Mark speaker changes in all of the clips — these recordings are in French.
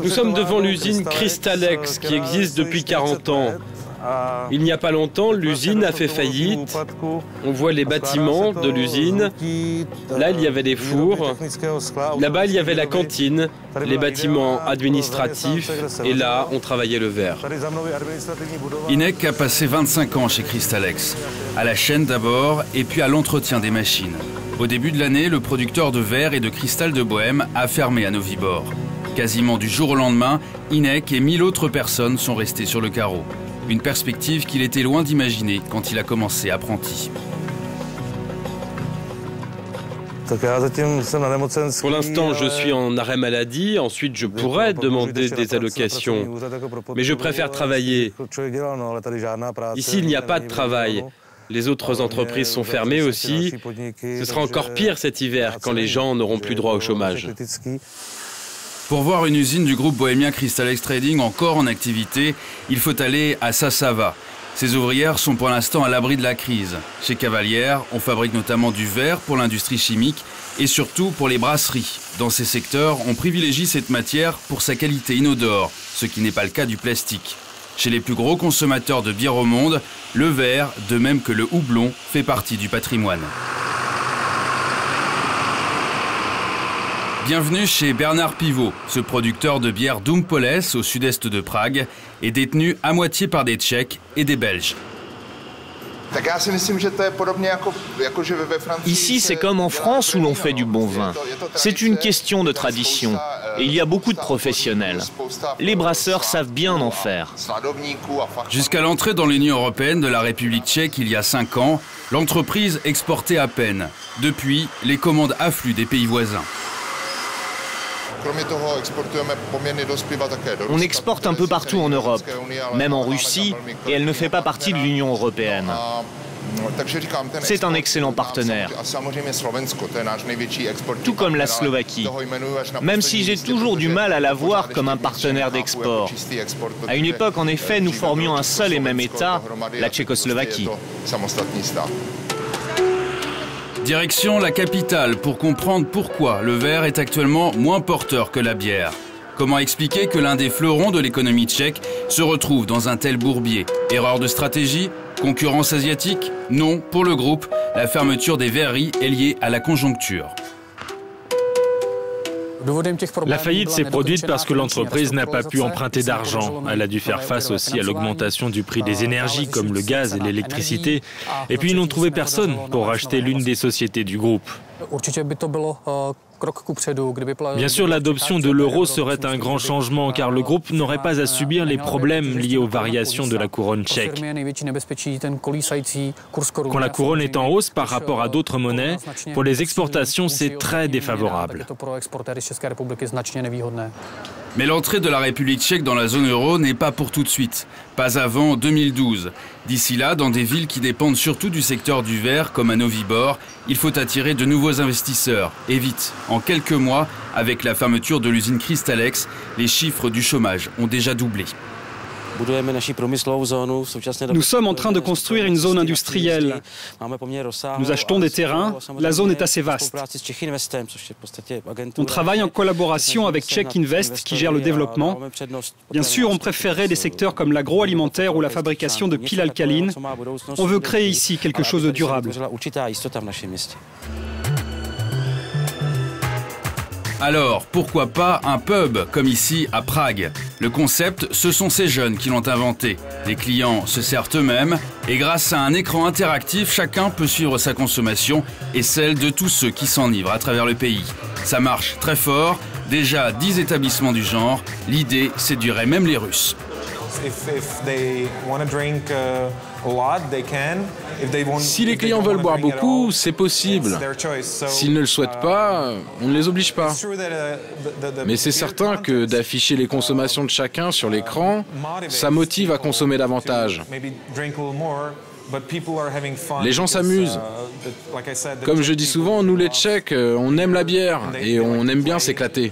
Speaker 1: Nous sommes devant l'usine Crystalex qui existe depuis 40 ans. Il n'y a pas longtemps, l'usine a fait faillite. On voit les bâtiments de l'usine. Là, il y avait des fours. Là-bas, il y avait la cantine, les bâtiments administratifs. Et là, on travaillait le verre.
Speaker 2: Inek a passé 25 ans chez Crystalex. À la chaîne d'abord, et puis à l'entretien des machines. Au début de l'année, le producteur de verre et de cristal de Bohême a fermé à Novibor. Quasiment du jour au lendemain, Inek et 1000 autres personnes sont restées sur le carreau. Une perspective qu'il était loin d'imaginer quand il a commencé apprenti.
Speaker 1: Pour l'instant, je suis en arrêt maladie. Ensuite, je pourrais demander des allocations. Mais je préfère travailler. Ici, il n'y a pas de travail. Les autres entreprises sont fermées aussi. Ce sera encore pire cet hiver quand les gens n'auront plus droit au chômage.
Speaker 2: Pour voir une usine du groupe bohémien Crystalex Trading encore en activité, il faut aller à Sasava. Ces ouvrières sont pour l'instant à l'abri de la crise. Chez Cavalière, on fabrique notamment du verre pour l'industrie chimique et surtout pour les brasseries. Dans ces secteurs, on privilégie cette matière pour sa qualité inodore, ce qui n'est pas le cas du plastique. Chez les plus gros consommateurs de bière au monde, le verre, de même que le houblon, fait partie du patrimoine. Bienvenue chez Bernard Pivot. Ce producteur de bière Dumpoles au sud-est de Prague est détenu à moitié par des Tchèques et des Belges.
Speaker 3: Ici, c'est comme en France où l'on fait du bon vin. C'est une question de tradition. Et il y a beaucoup de professionnels. Les brasseurs savent bien en faire.
Speaker 2: Jusqu'à l'entrée dans l'Union européenne de la République tchèque il y a 5 ans, l'entreprise exportait à peine. Depuis, les commandes affluent des pays voisins.
Speaker 3: On exporte un peu partout en Europe, même en Russie, et elle ne fait pas partie de l'Union européenne. C'est un excellent partenaire, tout comme la Slovaquie, même si j'ai toujours du mal à la voir comme un partenaire d'export. À une époque, en effet, nous formions un seul et même État, la Tchécoslovaquie.
Speaker 2: Direction la capitale pour comprendre pourquoi le verre est actuellement moins porteur que la bière. Comment expliquer que l'un des fleurons de l'économie tchèque se retrouve dans un tel bourbier? Erreur de stratégie? Concurrence asiatique? Non, pour le groupe, la fermeture des verreries est liée à la conjoncture.
Speaker 4: La faillite s'est produite parce que l'entreprise n'a pas pu emprunter d'argent. Elle a dû faire face aussi à l'augmentation du prix des énergies comme le gaz et l'électricité. Et puis ils n'ont trouvé personne pour racheter l'une des sociétés du groupe. Bien sûr, l'adoption de l'euro serait un grand changement car le groupe n'aurait pas à subir les problèmes liés aux variations de la couronne tchèque. Quand la couronne est en hausse par rapport à d'autres monnaies, pour les exportations, c'est très défavorable.
Speaker 2: Mais l'entrée de la République tchèque dans la zone euro n'est pas pour tout de suite, pas avant 2012. D'ici là, dans des villes qui dépendent surtout du secteur du verre, comme à Novibor, il faut attirer de nouveaux investisseurs. Et vite, en quelques mois, avec la fermeture de l'usine Crystalex, les chiffres du chômage ont déjà doublé.
Speaker 5: Nous sommes en train de construire une zone industrielle. Nous achetons des terrains, la zone est assez vaste. On travaille en collaboration avec Czech Invest qui gère le développement. Bien sûr, on préférerait des secteurs comme l'agroalimentaire ou la fabrication de piles alcalines. On veut créer ici quelque chose de durable.
Speaker 2: Alors, pourquoi pas un pub, comme ici à Prague? Le concept, ce sont ces jeunes qui l'ont inventé. Les clients se servent eux-mêmes et grâce à un écran interactif, chacun peut suivre sa consommation et celle de tous ceux qui s'enivrent à travers le pays. Ça marche très fort, déjà 10 établissements du genre. L'idée séduirait même les Russes.
Speaker 6: Si les clients veulent boire beaucoup, c'est possible. S'ils ne le souhaitent pas, on ne les oblige pas. Mais c'est certain que d'afficher les consommations de chacun sur l'écran, ça motive à consommer davantage. Les gens s'amusent. Comme je dis souvent, nous les Tchèques, on aime la bière et on aime bien s'éclater.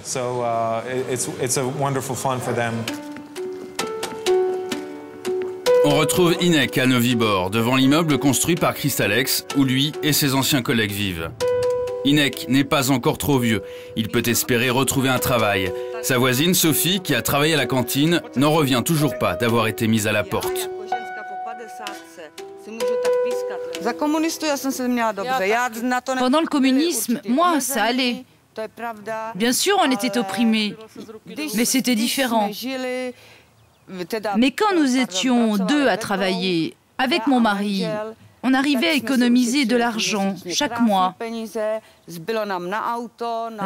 Speaker 2: On retrouve Inek à Novibor, devant l'immeuble construit par Crystalex, où lui et ses anciens collègues vivent. Inek n'est pas encore trop vieux. Il peut espérer retrouver un travail. Sa voisine, Sophie, qui a travaillé à la cantine, n'en revient toujours pas d'avoir été mise à la porte.
Speaker 7: Pendant le communisme, moi, ça allait. Bien sûr, on était opprimés, mais c'était différent. Mais quand nous étions deux à travailler, avec mon mari, on arrivait à économiser de l'argent chaque mois.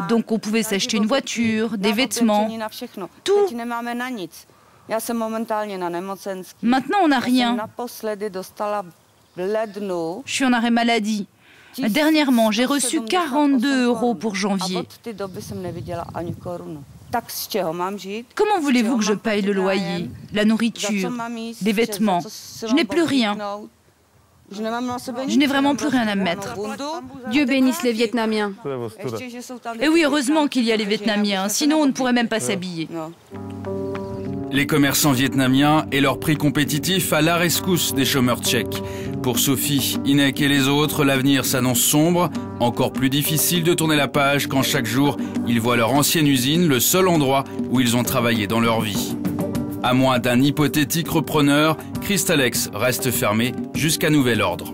Speaker 7: Donc on pouvait s'acheter une voiture, des vêtements, tout. Maintenant, on n'a rien. Je suis en arrêt maladie. Dernièrement, j'ai reçu 42 € pour janvier. Comment voulez-vous que je paye le loyer, la nourriture, les vêtements? Je n'ai plus rien. Je n'ai vraiment plus rien à mettre.
Speaker 8: Dieu bénisse les Vietnamiens.
Speaker 7: Et oui, heureusement qu'il y a les Vietnamiens, sinon on ne pourrait même pas s'habiller.
Speaker 2: Les commerçants vietnamiens et leurs prix compétitifs à la rescousse des chômeurs tchèques. Pour Sophie, Inek et les autres, l'avenir s'annonce sombre. Encore plus difficile de tourner la page quand chaque jour, ils voient leur ancienne usine, le seul endroit où ils ont travaillé dans leur vie. À moins d'un hypothétique repreneur, Crystalex reste fermé jusqu'à nouvel ordre.